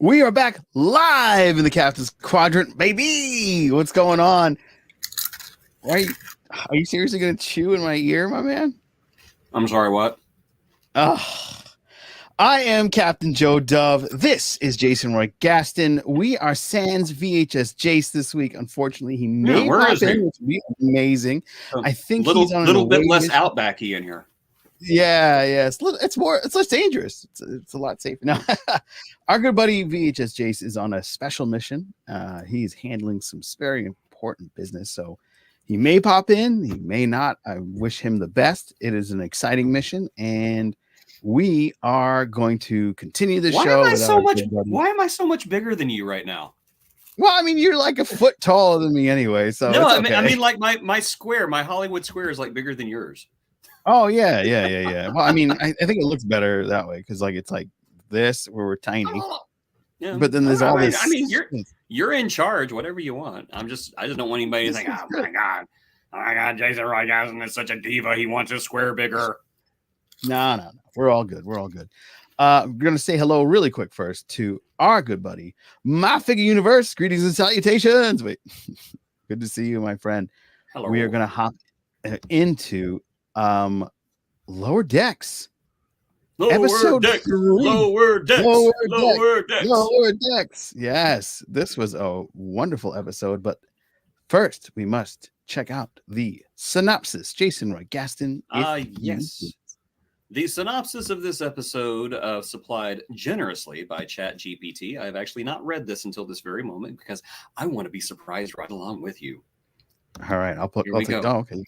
We are back live in the Captain's Quadrant, baby. What's going on? Are you seriously going to chew in my ear, my man? I'm sorry, what? I am Captain Joe Dove. This is Jason Roy Gaston. We are sans VHS Jace this week. Unfortunately, he may pop in, which would be amazing. I think he's on a little bit less outbacky in here. Yeah. It's less dangerous. It's a lot safer. Now, our good buddy VHS Jace is on a special mission. He's handling some very important business, so he may pop in, he may not. I wish him the best. It is an exciting mission, and we are going to continue the show. Why am I so much bigger than you right now? Well, I mean, you're like a foot taller than me anyway. So no, it's okay. I mean, like my square, my Hollywood square is like bigger than yours. Oh yeah. Well, I mean, I think it looks better that way because like it's like this where we're tiny. Yeah, but then there's all this. I mean, you're in charge, whatever you want. I just don't want anybody to think, oh my god, Jason Roy Gaston is such a diva. He wants his square bigger. No. We're all good. We're gonna say hello really quick first to our good buddy, My Figure Universe. Greetings and salutations. Wait, good to see you, my friend. Hello. We are gonna hop into Lower Decks. Lower Decks. Yes, this was a wonderful episode, but first we must check out the synopsis. Jason Roy Gaston. Yes. The synopsis of this episode, supplied generously by ChatGPT. I've actually not read this until this very moment because I want to be surprised right along with you. All right, I'll take. Oh, okay.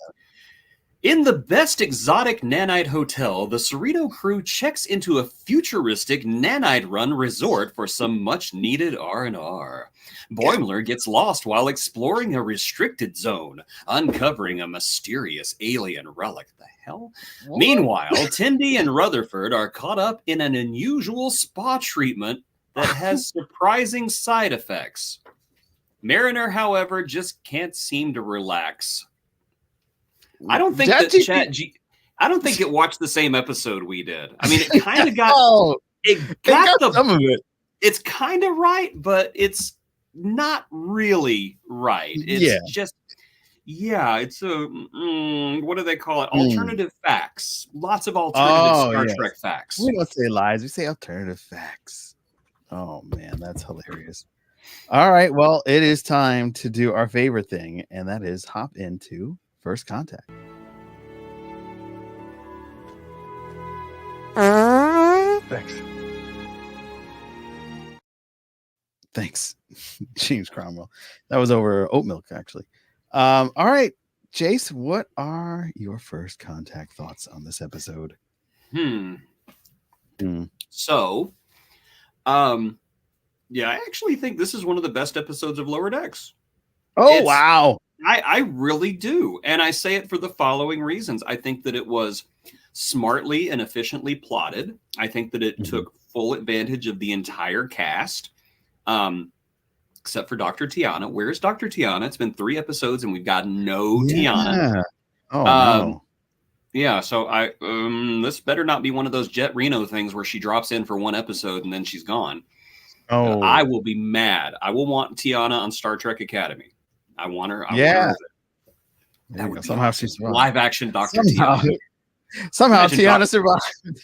In the best exotic nanite hotel, the Cerrito crew checks into a futuristic nanite-run resort for some much-needed R&R. Boimler gets lost while exploring a restricted zone, uncovering a mysterious alien relic. The hell? What? Meanwhile, Tindy and Rutherford are caught up in an unusual spa treatment that has surprising side effects. Mariner, however, just can't seem to relax. I don't think I don't think it watched the same episode we did. I mean, it kind of got some of it. It's kind of right, but it's not really right. It's just it's a what do they call it? Alternative facts. Lots of alternative Star Trek facts. We don't say lies. We say alternative facts. Oh man, that's hilarious. All right, well, it is time to do our favorite thing, and that is hop into First Contact. Thanks, James Cromwell. That was over oat milk, actually. All right, Jace, what are your First Contact thoughts on this episode? So, I actually think this is one of the best episodes of Lower Decks. Wow. I really do. And I say it for the following reasons. I think that it was smartly and efficiently plotted. I think that it took full advantage of the entire cast, except for Dr. Tiana. Where's Dr. Tiana? It's been 3 episodes and we've got no Tiana. No. Yeah, so this better not be one of those Jet Reno things where she drops in for 1 episode and then she's gone. I will be mad. I will want Tiana on Star Trek Academy. I want her. That would somehow she survived. Live action Dr. Tiana. Somehow Tiana survived.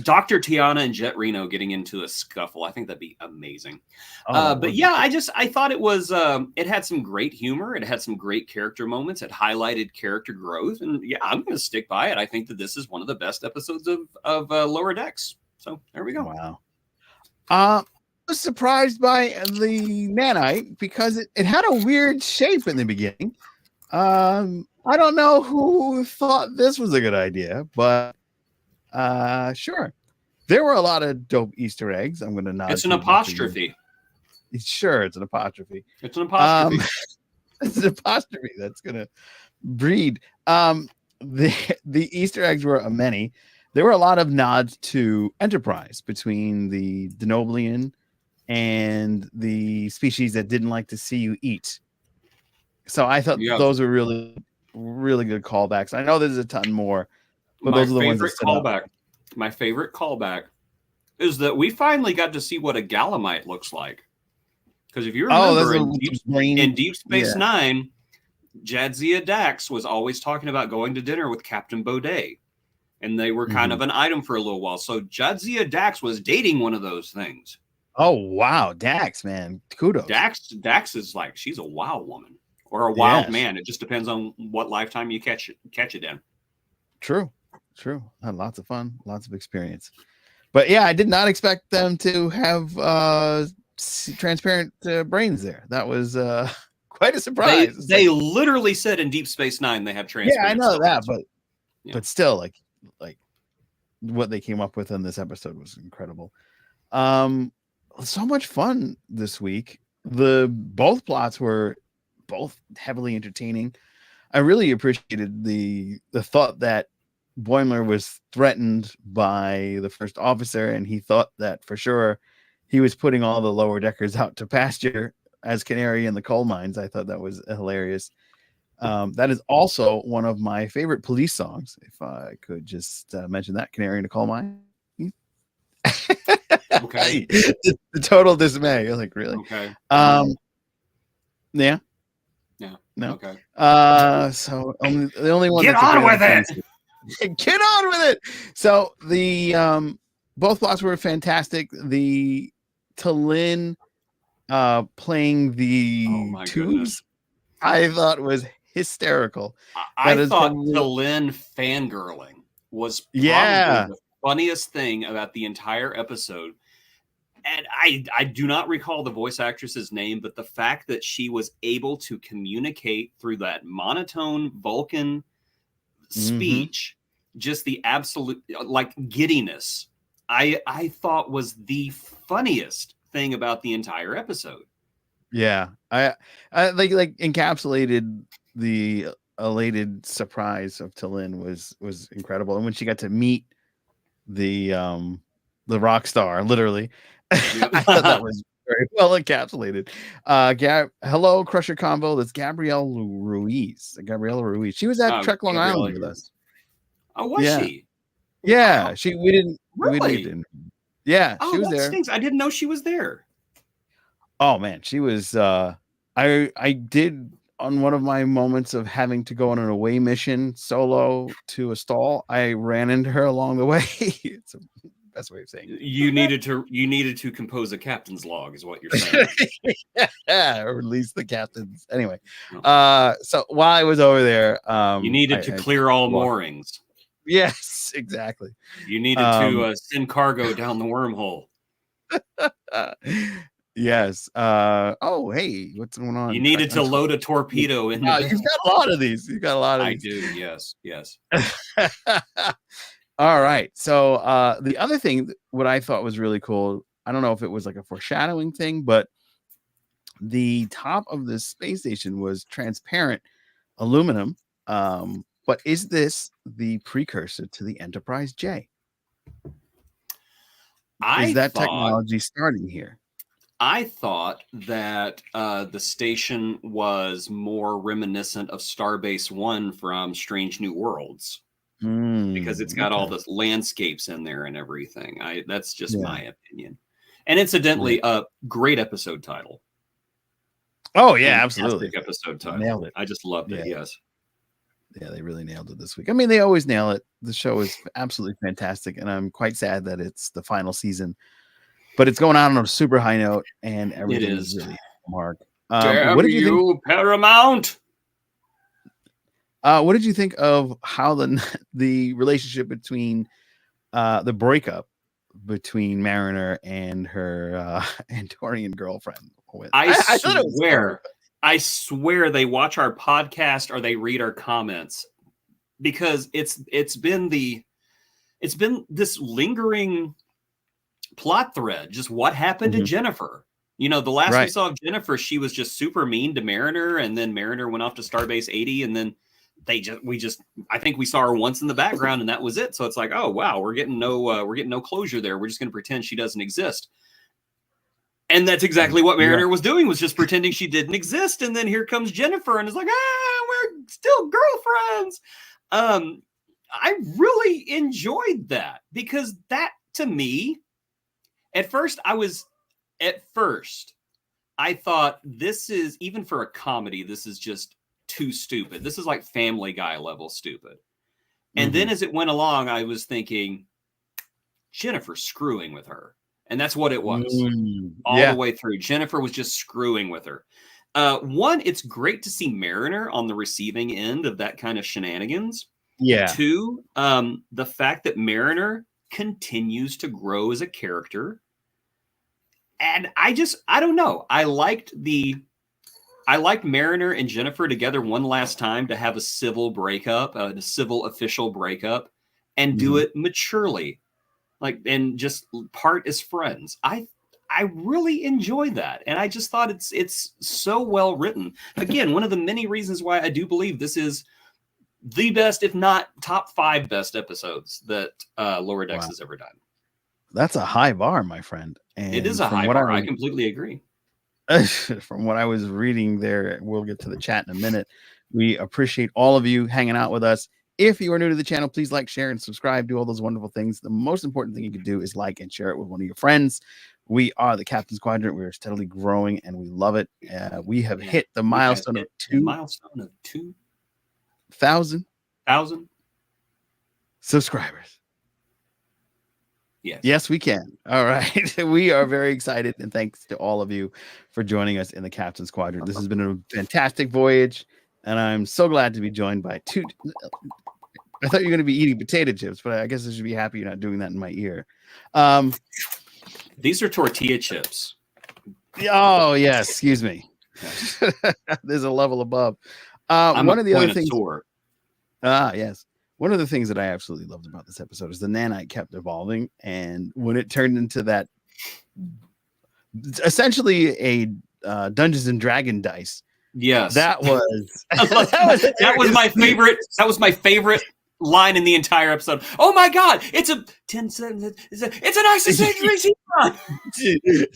Dr. Tiana and Jet Reno getting into a scuffle. I think that'd be amazing. But yeah, I thought it was, it had some great humor. It had some great character moments. It highlighted character growth. And yeah, I'm going to stick by it. I think that this is one of the best episodes of Lower Decks. So there we go. Wow. I was surprised by the nanite because it had a weird shape in the beginning. I don't know who thought this was a good idea, but sure. There were a lot of dope Easter eggs. I'm going to nod. It's an apostrophe. Sure, it's an apostrophe. It's an apostrophe. It's an apostrophe that's going to breed. The Easter eggs were many. There were a lot of nods to Enterprise between the Denoblian and the species that didn't like to see you eat. So I thought those were really, really good callbacks. I know there's a ton more, but those are the ones that stood out. My favorite callback is that we finally got to see what a Galamite looks like. Because if you Oh, that's remember a brain. in Deep Space Yeah. Nine, Jadzia Dax was always talking about going to dinner with Captain Baudet. And they were kind of an item for a little while. So Jadzia Dax was dating one of those things. Oh wow, Dax, man, kudos. Dax is like, she's a wild woman or a wild man. It just depends on what lifetime you catch it in. True. Had lots of fun, lots of experience. But yeah, I did not expect them to have transparent brains there. That was quite a surprise. They literally said in Deep Space Nine they have transparent. Yeah, I know that, but still, like what they came up with in this episode was incredible. So much fun this week. Both plots were both heavily entertaining. I really appreciated the thought that Boimler was threatened by the first officer, and he thought that for sure he was putting all the lower deckers out to pasture as canary in the coal mines. I thought that was hilarious. That is also one of my favorite police songs. If I could just mention that, Canary in a Coal Mine. Okay. The total dismay. You're like, really? Okay. Yeah. No. Okay. So the only one. Get on with it. Get on with it. So the both plots were fantastic. The T'Lyn playing the tubes, goodness. I thought was hysterical. I thought T'Lyn fangirling was probably the funniest thing about the entire episode. And I do not recall the voice actress's name, but the fact that she was able to communicate through that monotone Vulcan speech, just the absolute like giddiness, I thought was the funniest thing about the entire episode. Yeah, I like encapsulated the elated surprise of T'Lyn was incredible, and when she got to meet the rock star, literally, I thought that was very well encapsulated. Hello, Crusher Combo. That's Gabrielle Ruiz. She was at Trek Long Island with us. Oh, was she? Yeah, wow. We didn't. Yeah, oh, she was there. Stinks. I didn't know she was there. Oh man, she was. I did on one of my moments of having to go on an away mission solo to a stall. I ran into her along the way. It's the best way of saying it. You needed to compose a captain's log, is what you're saying. Yeah, or release the captains. Anyway, so while I was over there, you needed to clear all moorings. Yes, exactly. You needed to send cargo down the wormhole. Yes. Oh, hey, what's going on? You needed to load a torpedo in. You've got a lot of these. I do. Yes. All right. So the other thing, what I thought was really cool, I don't know if it was like a foreshadowing thing, but the top of the space station was transparent aluminum. But is this the precursor to the Enterprise J? Is that technology starting here? I thought that the station was more reminiscent of Starbase One from Strange New Worlds because it's got all the landscapes in there and everything. That's just my opinion. And incidentally, a great episode title. Oh yeah, absolutely. Episode title. Nailed it. I just loved it. Yes. Yeah, they really nailed it this week. I mean, they always nail it. The show is absolutely fantastic, and I'm quite sad that it's the final season. But it's going on a super high note, and everything is really Mark. Damn what did you think? Paramount? What did you think of how the relationship between the breakup between Mariner and her Andorian girlfriend went? I swear they watch our podcast or they read our comments because it's been this lingering plot thread. Just what happened to Jennifer? You know, the last we saw of Jennifer, she was just super mean to Mariner, and then Mariner went off to Starbase 80, and then I think we saw her once in the background, and that was it. So it's like, oh wow, we're getting no closure there. We're just going to pretend she doesn't exist. And that's exactly what Mariner was doing, was just pretending she didn't exist. And then here comes Jennifer and is like, we're still girlfriends. I really enjoyed that because that, to me, At first, I thought this is, even for a comedy, this is just too stupid. This is like Family Guy level stupid. And then as it went along, I was thinking, Jennifer's screwing with her. And that's what it was. All the way through. Jennifer was just screwing with her. One, it's great to see Mariner on the receiving end of that kind of shenanigans. Yeah. Two, the fact that Mariner continues to grow as a character. And I don't know. I liked Mariner and Jennifer together one last time to have a civil breakup, a civil official breakup, and do it maturely, and just part as friends. I really enjoy that, and I just thought it's so well written. Again, one of the many reasons why I do believe this is the best, if not top 5 best episodes that Lower Decks has ever done. That's a high bar, my friend. And it is a high bar. I completely agree. From what I was reading there, we'll get to the chat in a minute. We appreciate all of you hanging out with us. If you are new to the channel, please like, share, and subscribe. Do all those wonderful things. The most important thing you can do is like and share it with one of your friends. We are the Captain's Quadrant. We are steadily growing, and we love it. We have hit the milestone of 2,000 subscribers. Yes, we can. All right. We are very excited, and thanks to all of you for joining us in the Captain's Quadrant. This has been a fantastic voyage, and I'm so glad to be joined by two. I thought you were going to be eating potato chips, but I guess I should be happy you're not doing that in my ear. These are tortilla chips. Oh, yes. Excuse me. There's a level above. One of the other things. Yes. One of the things that I absolutely loved about this episode is the nanite kept evolving, and when it turned into that, essentially a Dungeons and Dragon dice. Yes, that was that was my favorite. That was my favorite line in the entire episode. Oh my god! It's a 10 cents. It's an isosceles.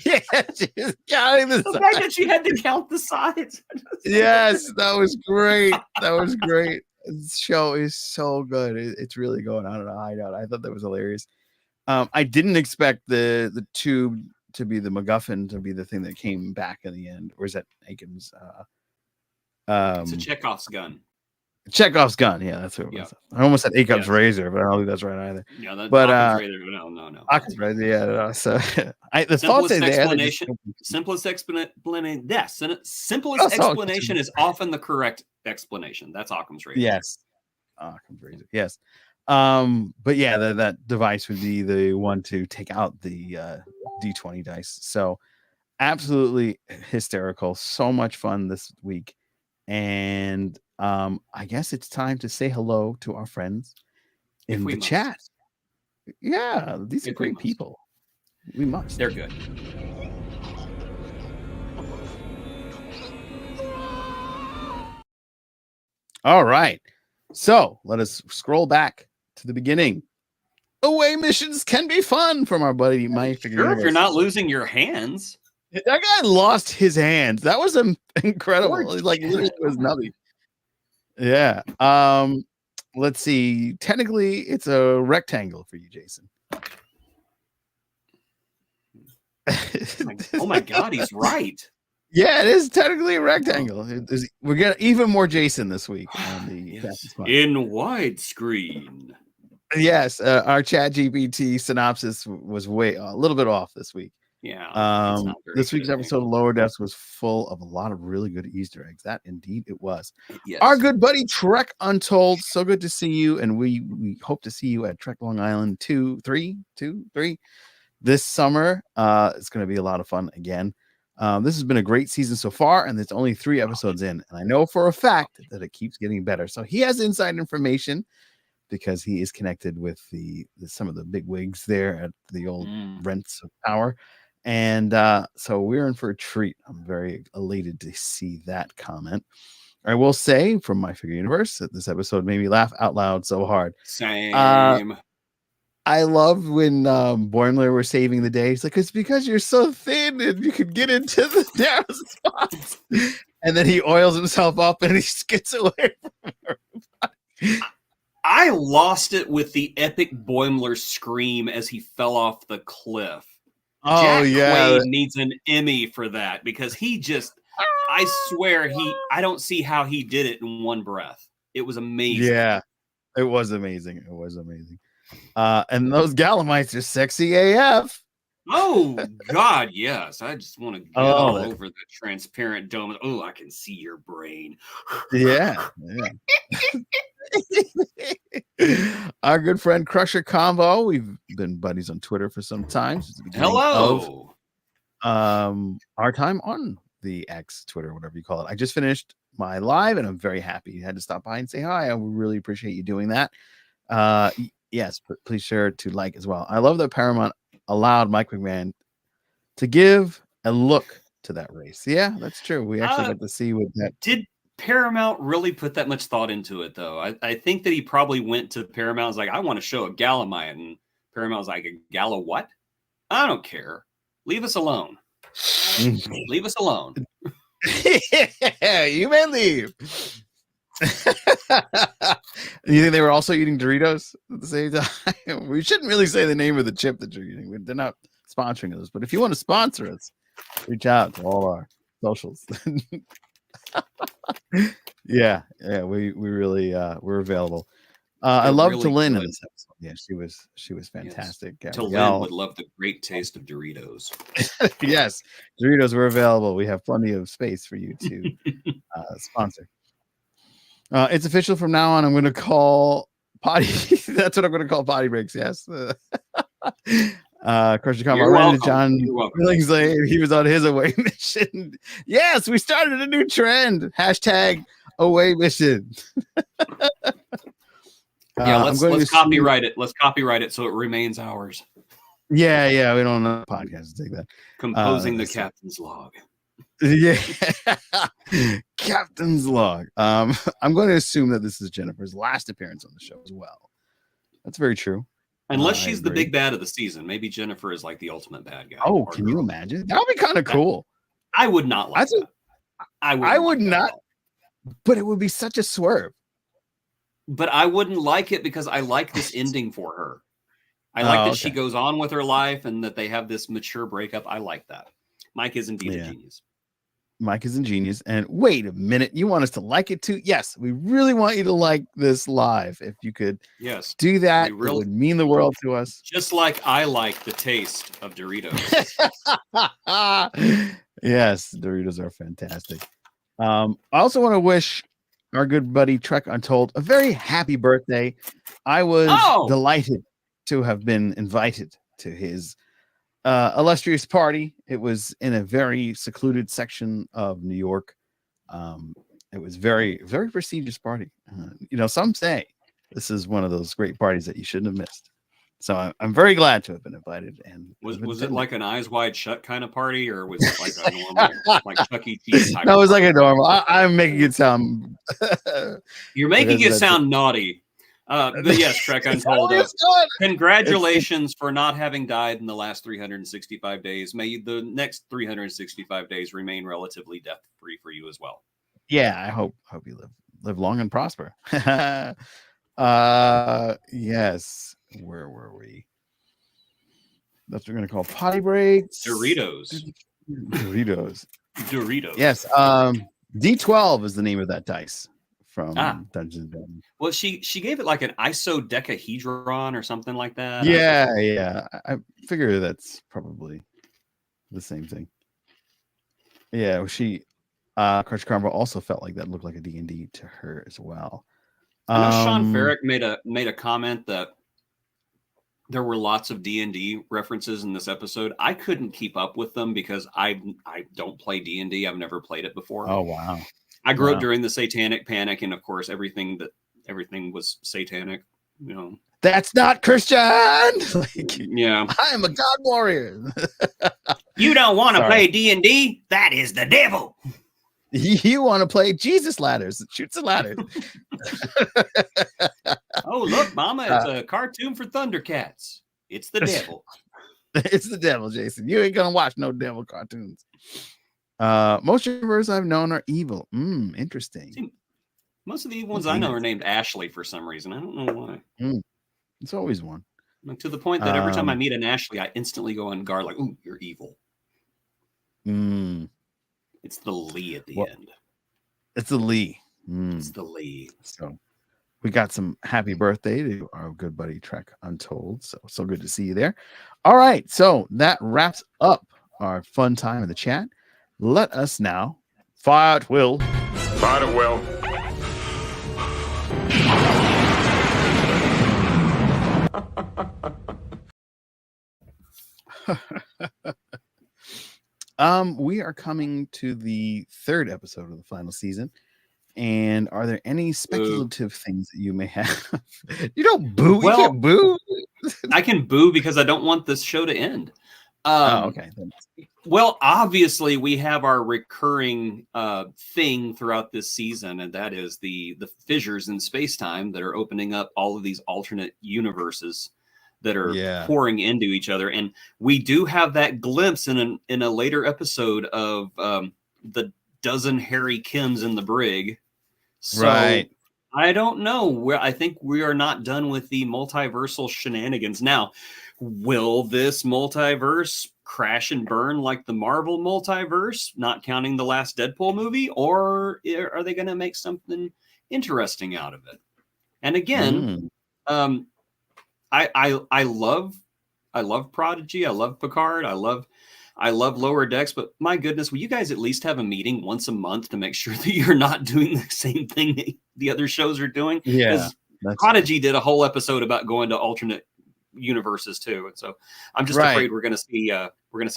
Yeah, she's counting the fact that she had to count the sides. Yes, that was great. That was great. This show is so good. It's really going on a high note. I thought that was hilarious. I didn't expect the tube to be the MacGuffin, to be the thing that came back in the end. Or is that Aikim's? It's a Chekhov's gun. Chekhov's gun. Yeah, that's what it was. I almost said Aikim's razor, but I don't think that's right either. Yeah, but razor. No. Occam's razor. Yeah. No, so the simplest explanation. Simplest explanation. Yes, simplest explanation is often the correct explanation. That's Occam's razor. Yes, Occam's razor. Yes. But yeah, that device would be the one to take out the D20 dice. So absolutely hysterical. So much fun this week. And I guess it's time to say hello to our friends in the chat. Yeah, these are great people. We must. They're good. All right. So let us scroll back to the beginning. Away missions can be fun from our buddy Mike. Sure, if you're not losing your hands. That guy lost his hands. That was incredible. Like literally it was nothing. Yeah. Let's see. Technically, it's a rectangle for you, Jason. Oh my god, he's right. Yeah, it is technically a rectangle. We're getting even more Jason this week on the in widescreen. Yes, our ChatGPT synopsis was a little bit off this week. Yeah. This week's episode of Lower Decks was full of a lot of really good Easter eggs. That indeed it was. Yes. Our good buddy Trek Untold, so good to see you, and we hope to see you at Trek Long Island 2, 3 this summer. It's going to be a lot of fun again. This has been a great season so far, and there's only 3 episodes in, and I know for a fact that it keeps getting better. So he has inside information because he is connected with some of the big wigs there at the old Rents of Power. And so we're in for a treat. I'm very elated to see that comment. I will say from my figure universe that this episode made me laugh out loud so hard. Same. I love when Boimler were saving the day. He's like, it's because you're so thin and you could get into the narrow spots. And then he oils himself up and he skids away from everybody. I lost it with the epic Boimler scream as he fell off the cliff. Oh Jack yeah. Quaid needs an Emmy for that because he just, I swear, I don't see how he did it in one breath. It was amazing. Yeah, it was amazing. It was amazing. And those Gallimites are sexy AF. Oh God, yes. I just want to get Oh, all over the transparent dome. Oh, I can see your brain. yeah. Our good friend Crusher Combo. We've been buddies on Twitter for some time since the beginning of Hello. our time on the X, Twitter, whatever you call it. I just finished my live and I'm very happy. You had to stop by and say hi. I really appreciate you doing that. Yes, but please share to like as well. I love that Paramount allowed Mike McMahon to give a look to that race. Yeah, that's true. We actually got to see what that. Did Paramount really put that much thought into it, though? I think that he probably went to Paramount and was like, I want to show a Gallimite. And Paramount was like, a Gala what? I don't care. Leave us alone. Leave us alone. Yeah, you may leave. You think they were also eating Doritos at the same time? We shouldn't really say the name of the chip that you're eating. They're not sponsoring us, but if you want to sponsor us, reach out to all our socials. yeah, we really we're available. I love really Lynn good. in this episode. Yeah, she was fantastic. Yes. Gabrielle Lynn would love the great taste of Doritos. Yes, Doritos were available. We have plenty of space for you to sponsor. It's official from now on. I'm going to call potty. That's what I'm going to call potty breaks. Yes. Crusher Combo. I ran into John Billingsley. He was on his away mission. Yes, we started a new trend. # away mission. Yeah, let's copyright it. Let's copyright it so it remains ours. Yeah. We don't know podcast to take that. Composing the captain's log. Yeah. Captain's log. I'm going to assume that this is Jennifer's last appearance on the show as well. That's very true. Unless she's the big bad of the season. Maybe Jennifer is like the ultimate bad guy. Oh, can you imagine? That would be kind of cool. I would not like that. I would not. But it would be such a swerve. But I wouldn't like it because I like this ending for her. I like that she goes on with her life and that they have this mature breakup. I like that. Mike is indeed a genius. Mike is ingenious. And wait a minute, you want us to like it too? Yes, we really want you to like this live. If you could do that, it would mean the world to us. Just like I like the taste of Doritos. Yes, Doritos are fantastic. I also want to wish our good buddy Trek Untold a very happy birthday. I was delighted to have been invited to his illustrious party. It was in a very secluded section of New York. It was very, very prestigious party. Some say this is one of those great parties that you shouldn't have missed. So I'm very glad to have been invited. And was it like an eyes wide shut kind of party, or was it like a normal, like Chuck E. Cheese type? No, it was like a normal. I'm making it sound. You're making it sound naughty. But yes, Trek Untold. Congratulations for not having died in the last 365 days. May the next 365 days remain relatively death free for you as well. Yeah, I hope you live long and prosper. Yes. Where were we? That's what we're gonna call potty breaks. Doritos. Yes. D12 is the name of that dice from Dungeons and Dragons. Well, she gave it like an isodecahedron or something like that. Yeah. I figure that's probably the same thing. Yeah, she Crush Carnival also felt like that looked like a D&D to her as well. I know Sean Farrick made a comment that there were lots of D&D references in this episode. I couldn't keep up with them because I don't play D&D. I've never played it before. Oh wow. I grew up during the Satanic Panic, and of course everything was satanic, That's not Christian. Yeah. I am a god warrior. You don't want to play D&D? That is the devil. You want to play Jesus ladders? Shoots a ladder. Oh, look, Mama, it's a cartoon for Thundercats. It's the devil. It's the devil, Jason. You ain't gonna watch no devil cartoons. Most universes I've known are evil. Interesting. See, most of the ones I know are named Ashley for some reason. I don't know why. It's always one. Like, to the point that every time I meet an Ashley, I instantly go on guard, like, "Ooh, you're evil." It's the Lee at the end. It's the Lee. It's the Lee. So we got some happy birthday to our good buddy Trek Untold. So good to see you there. All right. So that wraps up our fun time in the chat. Let us now fight Will. Fight it, Will. We are coming to the third episode of the final season. And are there any speculative things that you may have? You don't boo. Well, you can't boo. I can boo because I don't want this show to end. Okay. Well, obviously, we have our recurring thing throughout this season, and that is the fissures in space-time that are opening up all of these alternate universes that are pouring into each other. And we do have that glimpse in a later episode of the dozen Harry Kims in the brig. So I don't know. I think we are not done with the multiversal shenanigans. Now, will this multiverse crash and burn like the Marvel multiverse, not counting the last Deadpool movie, or are they going to make something interesting out of it? And again, I love Prodigy. I love Picard. I love Lower Decks, but my goodness, will you guys at least have a meeting once a month to make sure that you're not doing the same thing the other shows are doing? Yeah. Prodigy did a whole episode about going to alternate universes too. And so I'm just afraid we're going to see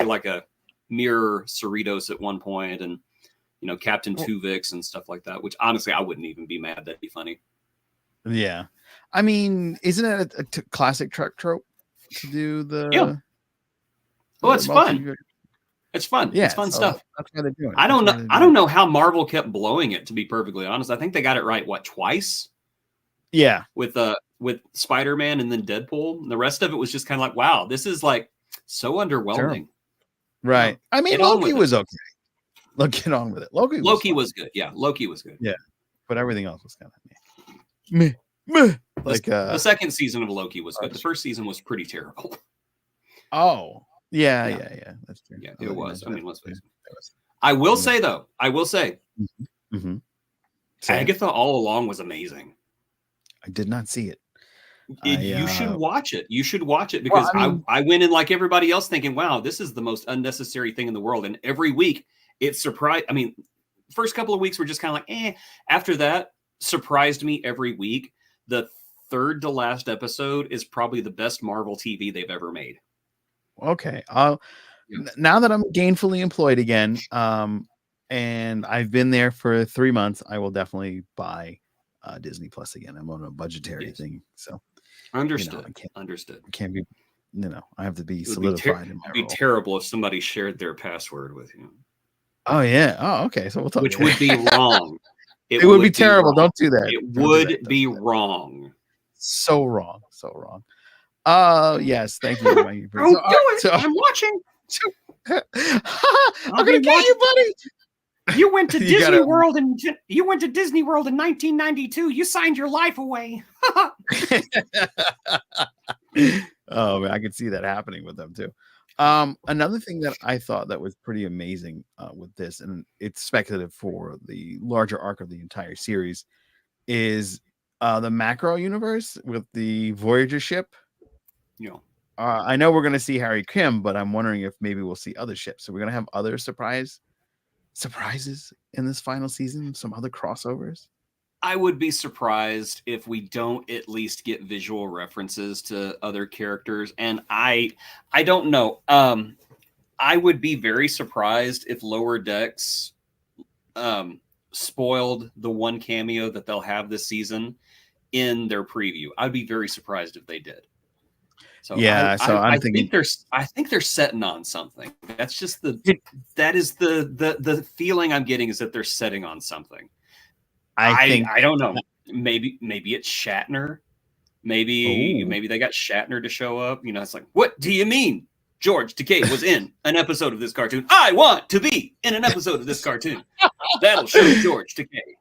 like a mirror Cerritos at one point, and, you know, Captain Tuvix and stuff like that, which honestly, I wouldn't even be mad. That'd be funny. Yeah. I mean, isn't it a classic Trek trope to do the... Yeah. Well, it's fun. It's fun. Yeah, it's fun stuff. That's why they're doing it. I don't know how Marvel kept blowing it, to be perfectly honest. I think they got it right, twice? Yeah. With Spider-Man and then Deadpool. And the rest of it was just kind of like, wow, this is like so underwhelming. Right. I mean, Loki was okay. Let's get on with it. Loki was good. Yeah, Loki was good. Yeah. But everything else was kind of meh. Like the second season of Loki was good. The first season was pretty terrible. Oh. Yeah. That's true. Yeah, it was. I mean, let's face it. I will say, though, Agatha all along was amazing. I did not see it. You should watch it. You should watch it because I went in like everybody else thinking, wow, this is the most unnecessary thing in the world. And every week it surprised. I mean, first couple of weeks were just kind of like, eh. After that, surprised me every week. The third to last episode is probably the best Marvel TV they've ever made. Okay. Now that I'm gainfully employed again, and I've been there for 3 months, I will definitely buy Disney Plus again. I'm on a budgetary thing, so understood. I can't be, I have to be solidified. It would be terrible if somebody shared their password with you. Oh yeah. Oh, okay. So we'll talk. Which would be wrong. It would be terrible. Don't do that. It would be wrong. So wrong. Yes. Thank you. I'm watching. I'm gonna get you, buddy. You went to Disney World and you went to Disney World in 1992. You signed your life away. Oh man, I could see that happening with them too. Another thing that I thought that was pretty amazing with this, and it's speculative for the larger arc of the entire series, is the macro universe with the Voyager ship. I know we're going to see Harry Kim, but I'm wondering if maybe we'll see other ships. So we're going to have other surprises in this final season, some other crossovers. I would be surprised if we don't at least get visual references to other characters. And I don't know. I would be very surprised if Lower Decks spoiled the one cameo that they'll have this season in their preview. I'd be very surprised if they did. So yeah, I think they're setting on something. That's just the feeling I'm getting is that they're setting on something. I don't know. Maybe it's Shatner. Maybe they got Shatner to show up. It's like, what do you mean George Takei was in an episode of this cartoon? I want to be in an episode of this cartoon. That'll show George Takei.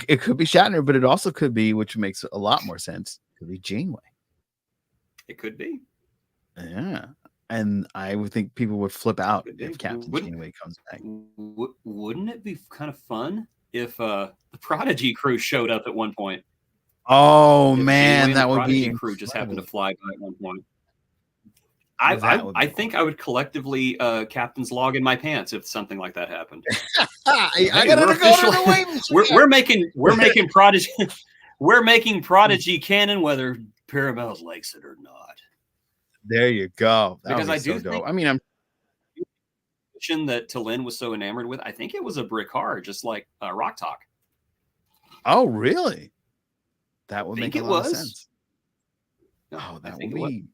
It could be Shatner, but it also could be, which makes a lot more sense, could be Janeway. It could be. Yeah. And I would think people would flip out Could be. if Captain Janeway comes back. Wouldn't it be kind of fun if the Prodigy crew showed up at one point? Oh, If man, Janeway that and the would be Prodigy crew just happened to incredible. fly by at one point. That would be I think I would collectively captain's log in my pants if something like that happened. I gotta go to the way we're making Prodigy we're making Prodigy canon whether Paramount likes it or not. There you go. That Because would be I do so dope. think I mean, I'm that Talin was so enamored with. I think it was a Brickard, just like Rock Talk. Oh, really? That would make a lot of was. sense. No, Oh, I that think would it was. be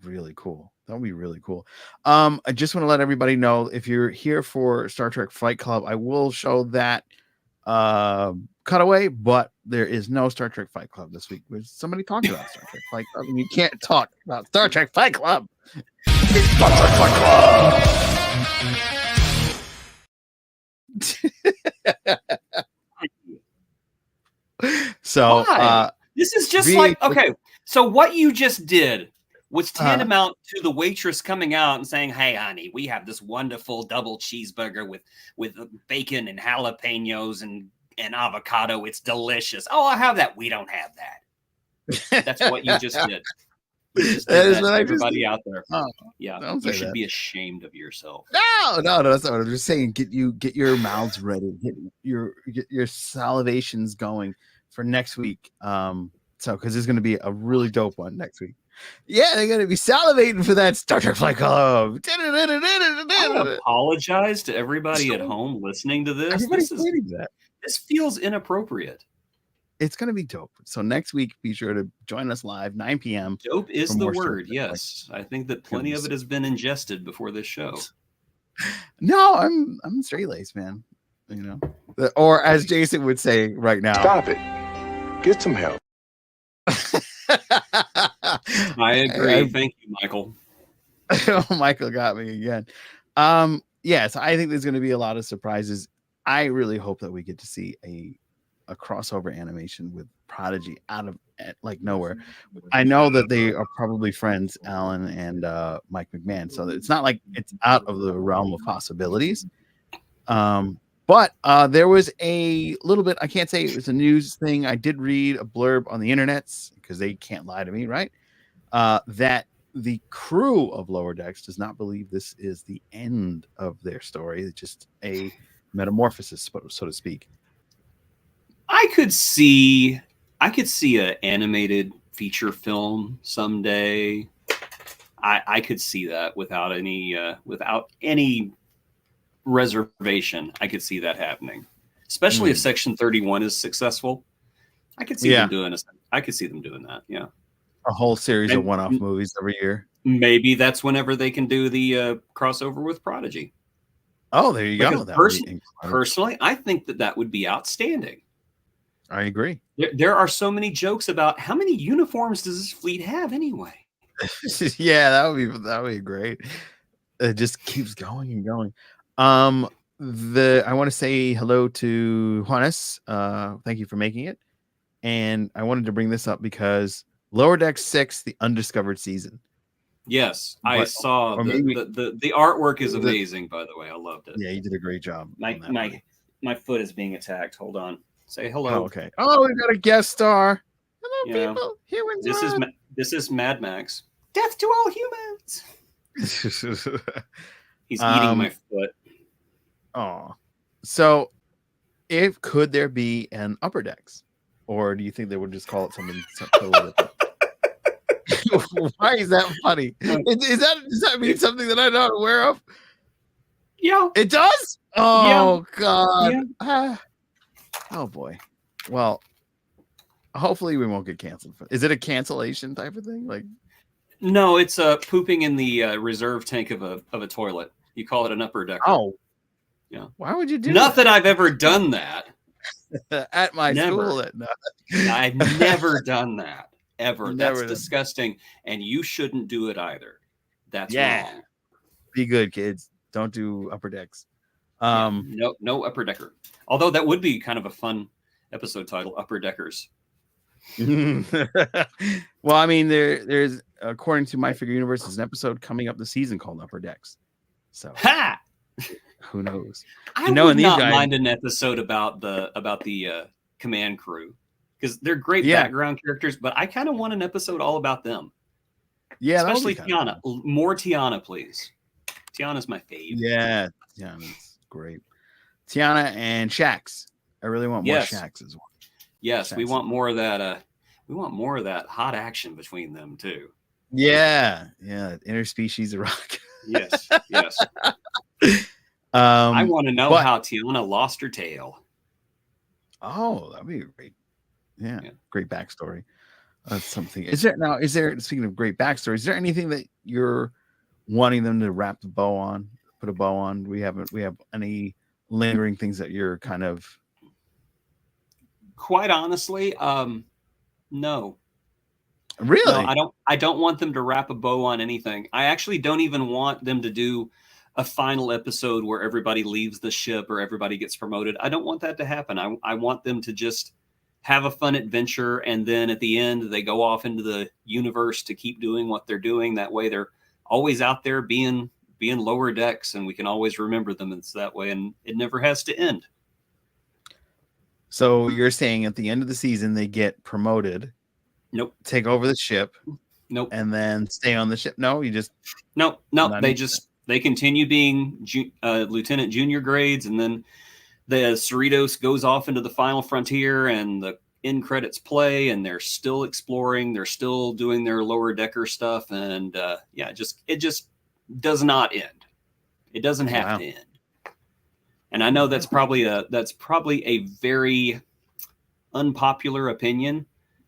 really cool. That would be really cool. I just want to let everybody know, if you're here for Star Trek Fight Club, I will show that cutaway, but there is no Star Trek Fight Club this week. Somebody talked about Star Trek Fight Club, and you can't talk about Star Trek Fight Club. It's Star Trek Fight Club. So this is just like, okay, so what you just did was tantamount to the waitress coming out and saying, "Hey, honey, we have this wonderful double cheeseburger with bacon and jalapenos and avocado. It's delicious. Oh, I'll have that." We don't have that. That's what you just did. You just did that to everybody out there. Oh, yeah, you should be ashamed of yourself. No, that's not what I'm just saying. Get your mouths ready. Get your salivations going for next week. So because there's going to be a really dope one next week. Yeah, they're going to be salivating for that Star Trek Fight Club. I apologize to everybody at home listening to this. This feels inappropriate. It's going to be dope. So next week, be sure to join us live, 9 p.m. Dope is the word. Yes, I think that plenty of it has been ingested before this show. No, I'm straight laced, man. You know, or as Jason would say right now, stop it. Get some help. I agree. Thank you, Michael. Michael got me again. Yes, I think there's going to be a lot of surprises. I really hope that we get to see a crossover animation with Prodigy out of like nowhere. I know that they are probably friends, Alan and Mike McMahon, so it's not like it's out of the realm of possibilities. But there was a little bit, I can't say it was a news thing. I did read a blurb on the internets, because they can't lie to me, right? That the crew of Lower Decks does not believe this is the end of their story. It's just a metamorphosis, so to speak. I could see an animated feature film someday. I could see that without any reservation. I could see that happening, especially if Section 31 is successful. I could see them doing that. Yeah, a whole series of one-off movies every year. Maybe that's whenever they can do the crossover with Prodigy. Oh, there you go. Personally, I think that would be outstanding. I agree. There are so many jokes about how many uniforms does this fleet have anyway. Yeah, that would be great. It just keeps going and going. I want to say hello to Juanes. Thank you for making it. And I wanted to bring this up because Lower Deck 6, the undiscovered season. Yes, I saw the artwork is amazing, by the way. I loved it. Yeah, you did a great job. My foot is being attacked. Hold on. Say hello. Oh, okay. Oh, we got a guest star. Hello, people. Humans. This is Mad Max. Death to all humans. He's eating my foot. Oh, so could there be an Upper Decks, or do you think they would just call it something totally different? Why is that funny? Does that mean something that I'm not aware of? Yeah, it does. Oh God. Yeah. Oh boy. Well, hopefully we won't get canceled. Is it a cancellation type of thing? Like, no, it's pooping in the reserve tank of a toilet. You call it an upper decker. Oh, yeah. Why would you do Not that I've ever done that. At my school. I've never done that. Ever. That's disgusting. And you shouldn't do it either. That's wrong. Be good, kids. Don't do upper decks. No upper decker. Although that would be kind of a fun episode title, Upper Deckers. Well, I mean, there's according to My Figure Universe, there's an episode coming up this season called Upper Decks. So Ha! who knows? I And would knowing these not guys, mind an episode about the command crew because they're great yeah, background characters, but I kind of want an episode all about them. yeah, that would be Especially kind of Tiana. cool. More Tiana, please. Tiana's my fave. Yeah, Tiana's great. Tiana and Shax. I really want more Yes. Shax as well. Yes, we Shax want is- more of that. We want more of that hot action between them too. Yeah, interspecies rock. Yes, yes. I want to know but- how Tiana lost her tail. Oh, that'd be great. Yeah, Yeah. great backstory. That's something. Is there speaking of great backstory, is there anything that you're wanting them to wrap the bow on, put a bow on? We have any lingering things that you're kind of Quite honestly, no. really? No, I don't want them to wrap a bow on anything. I actually don't even want them to do a final episode where everybody leaves the ship or everybody gets promoted. I don't want that to happen. I want them to just have a fun adventure, and then at the end they go off into the universe to keep doing what they're doing. That way they're always out there being lower decks, and we can always remember them. It's that way, and it never has to end. So you're saying at the end of the season they get promoted, Nope. take over the ship, Nope. and then stay on the ship? No, you just No. None They of just they continue being lieutenant junior grades, and then the Cerritos goes off into the final frontier, and the end credits play, and they're still exploring. They're still doing their lower decker stuff, and it just does not end. It doesn't have to end. And I know that's probably a very unpopular opinion,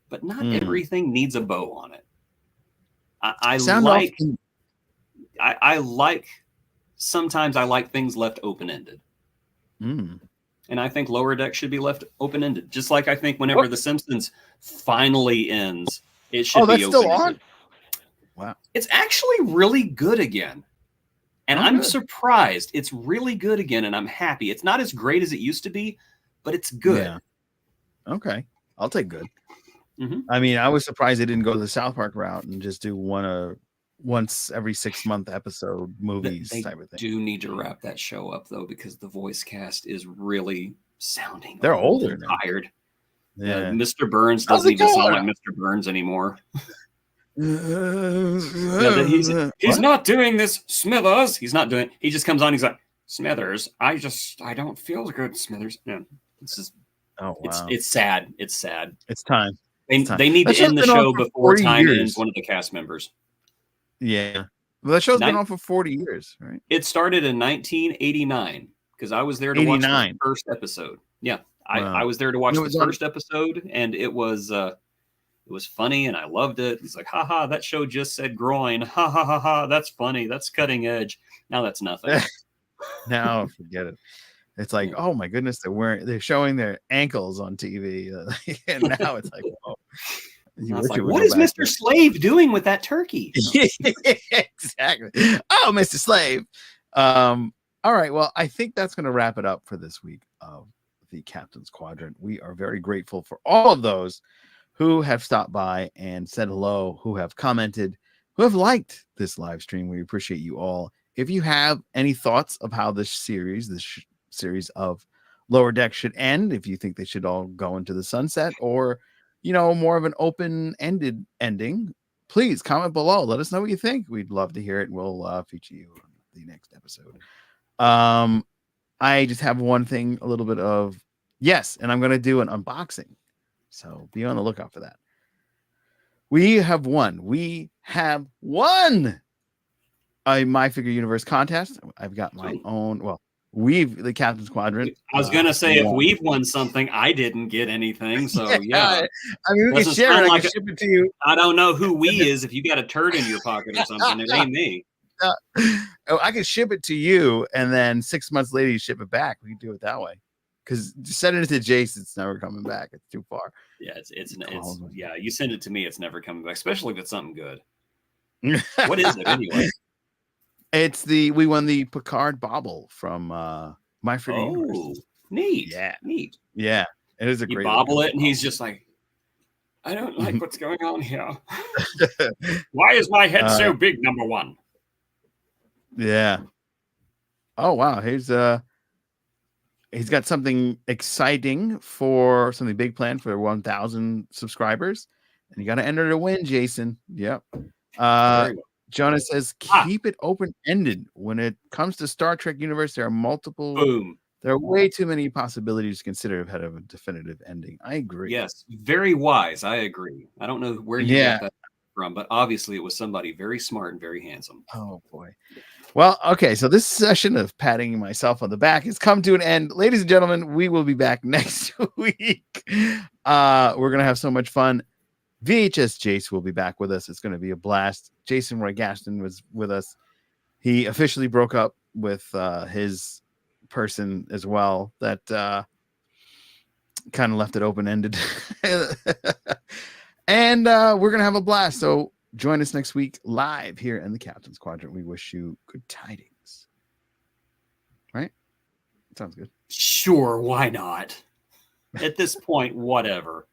but not everything needs a bow on it. Sometimes I like things left open-ended. And I think Lower Deck should be left open-ended. Just like I think whenever The Simpsons finally ends, it should be open-ended. Still on? Wow. It's actually really good again. And I'm good. surprised. It's really good again, and I'm happy. It's not as great as it used to be, but it's good. Yeah. Okay. I'll take good. Mm-hmm. I mean, I was surprised they didn't go the South Park route and just do once every 6-month episode movies type of thing. Do need to wrap that show up though, because the voice cast is really sounding. They're older and now. tired. Yeah. Mr. Burns doesn't even sound like Mr. Burns anymore. He's not doing this, Smithers. He's not doing. He just comes on. He's like, Smithers. I don't feel good, Smithers. Yeah, it's just. Oh wow. It's sad. It's sad. It's time. They need to end the show before time ends one of the cast members. Yeah. Well, that show's been on for 40 years, right? It started in 1989 because I was there to watch the first episode. Yeah, I was there to watch the first episode, and it was funny, and I loved it. He's like, "Ha ha, that show just said groin. Ha ha ha ha, that's funny. That's cutting edge." Now that's nothing. Now forget it. It's like, oh my goodness, they're showing their ankles on TV, and now it's like, whoa. What is Mr. Slave doing with that turkey? Exactly. Oh, Mr. Slave. All right. Well, I think that's going to wrap it up for this week of the Captain's Quadrant. We are very grateful for all of those who have stopped by and said hello, who have commented, who have liked this live stream. We appreciate you all. If you have any thoughts of how this series of Lower Deck should end, if you think they should all go into the sunset, or more of an open-ended ending, please comment below. Let us know what you think. We'd love to hear it. We'll feature you on the next episode. I just have one thing, a little bit of yes, and I'm going to do an unboxing. So be on the lookout for that. We have won a My Figure Universe contest. I've got my own. Well, the Captain's Quadrant. I was gonna say if we've won something, I didn't get anything. So yeah. I mean, we can share it. I can ship it to you. I don't know who we is. If you got a turd in your pocket or something, it ain't me. I can ship it to you, and then 6 months later you ship it back. We can do it that way. Because sending it to Jace, it's never coming back. It's too far. Yeah, it's you send it to me, it's never coming back, especially if it's something good. What is it anyway? We won the Picard bauble from My Figure Universe. Neat. Yeah. Neat. Yeah. It is a great bobble it, and he's just like, I don't like what's going on here. Why is my head so big, number one? Yeah. Oh wow, he's got something exciting for something big planned for 1,000 subscribers, and you got to enter to win, Jason. Yep. Very well. Jonah says keep it open ended. When it comes to Star Trek universe, there are multiple. Boom. There are way too many possibilities to consider ahead of a definitive ending. I agree. Yes, very wise. I agree. I don't know where you got that from, but obviously it was somebody very smart and very handsome. Oh boy. Well, okay, so this session of patting myself on the back has come to an end. Ladies and gentlemen, we will be back next week. We're gonna have so much fun. VHS Jace will be back with us. It's gonna be a blast. Jason Roy Gaston was with us. He officially broke up with his person as well. That kind of left it open-ended. And we're gonna have a blast. So join us next week live here in the Captain's Quadrant. We wish you good tidings. Right? Sounds good. Sure, why not? At this point, whatever.